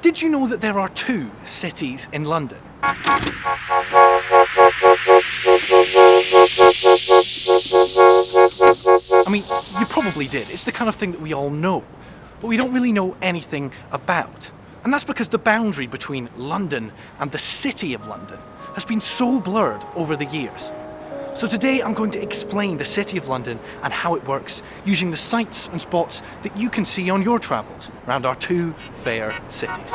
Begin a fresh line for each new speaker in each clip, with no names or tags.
Did you know that there are two cities in London? I mean, you probably did. It's the kind of thing that we all know, but we don't really know anything about. And that's because the boundary between London and the City of London has been so blurred over the years. So today I'm going to explain the City of London and how it works using the sights and spots that you can see on your travels around our two fair cities.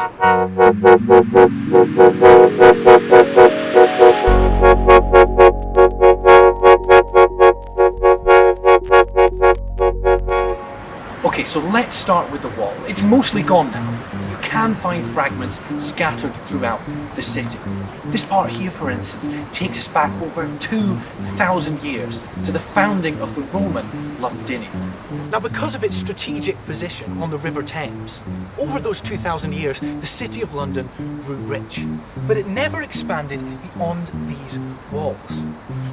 Okay, so let's start with the wall. It's mostly gone now. You can find fragments scattered throughout the city. This part here, for instance, takes us back over 2,000 years to the founding of the Roman Londinium. Now, because of its strategic position on the River Thames, over those 2,000 years, the City of London grew rich. But it never expanded beyond these walls.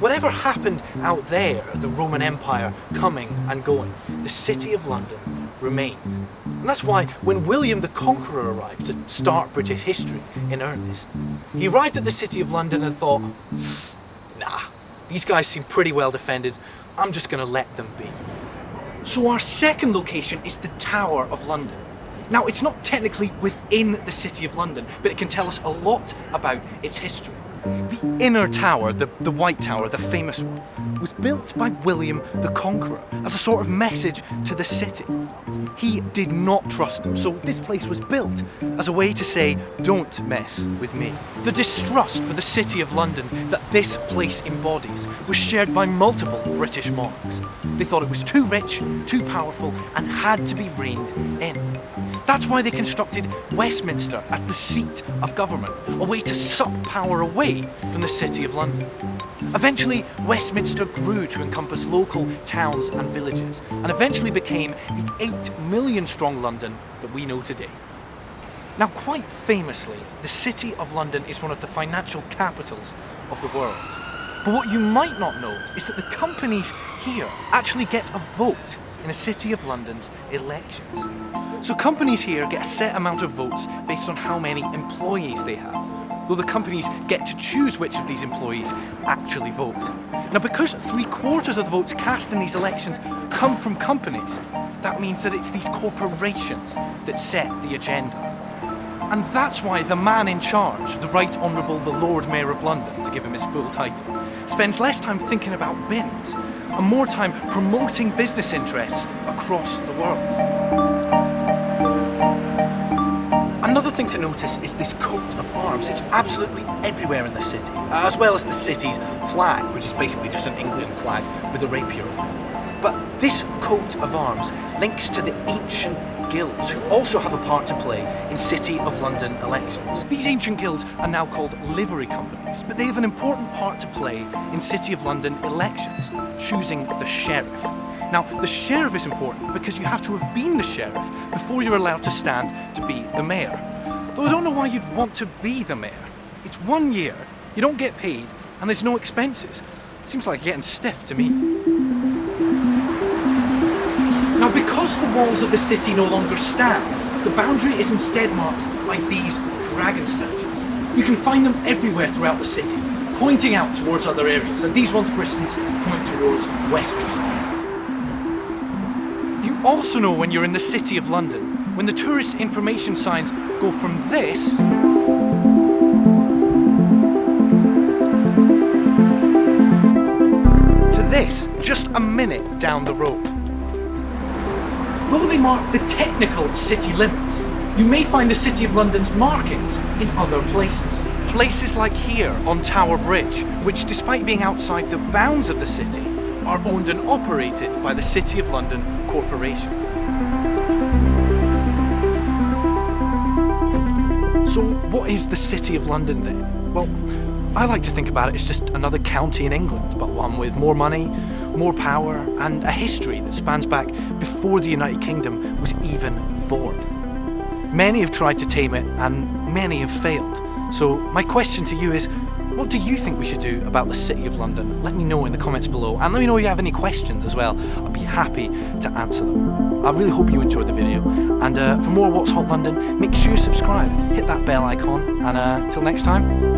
Whatever happened out there, the Roman Empire coming and going, the City of London remained. And that's why when William the Conqueror arrived to start British history in earnest, he arrived at the City of London and thought, nah, these guys seem pretty well defended, I'm just going to let them be. So our second location is the Tower of London. Now, it's not technically within the City of London, but it can tell us a lot about its history. The inner tower, the White Tower, the famous one, was built by William the Conqueror as a sort of message to the city. He did not trust them, so this place was built as a way to say, don't mess with me. The distrust for the City of London that this place embodies was shared by multiple British monarchs. They thought it was too rich, too powerful, and had to be reined in. That's why they constructed Westminster as the seat of government, a way to suck power away from the City of London. Eventually, Westminster grew to encompass local towns and villages, and eventually became the 8 million strong London that we know today. Now, quite famously, the City of London is one of the financial capitals of the world. But what you might not know is that the companies here actually get a vote in the City of London's elections. So companies here get a set amount of votes based on how many employees they have, though the companies get to choose which of these employees actually vote. Now, because 3/4 of the votes cast in these elections come from companies, that means that it's these corporations that set the agenda. And that's why the man in charge, the Right Honourable the Lord Mayor of London, to give him his full title, spends less time thinking about bins and more time promoting business interests across the world. Another thing to notice is this coat of arms. It's absolutely everywhere in the city, as well as the city's flag, which is basically just an England flag with a rapier on it. But this coat of arms links to the ancient guilds, who also have a part to play in City of London elections. These ancient guilds are now called livery companies, but they have an important part to play in City of London elections, choosing the sheriff. Now, the sheriff is important because you have to have been the sheriff before you're allowed to stand to be the mayor. Though I don't know why you'd want to be the mayor. It's 1 year, you don't get paid, and there's no expenses. Seems like getting stiff to me. Now, because the walls of the city no longer stand, the boundary is instead marked by these dragon statues. You can find them everywhere throughout the city, pointing out towards other areas, and these ones, for instance, point towards Westminster. You also know when you're in the City of London, when the tourist information signs go from this to this, just a minute down the road. Though they mark the technical city limits, you may find the City of London's markings in other places. Places like here on Tower Bridge, which despite being outside the bounds of the city, are owned and operated by the City of London Corporation. So what is the City of London then? Well, I like to think about it as just another county in England, but one with more money, more power, and a history that spans back before the United Kingdom was even born. Many have tried to tame it, and many have failed. So my question to you is, What do you think we should do about the City of London? Let me know in the comments below, and let me know if you have any questions as well. I'll be happy to answer them. I really hope you enjoyed the video, and for more What's Hot London, make sure you subscribe, hit that bell icon, and till next time,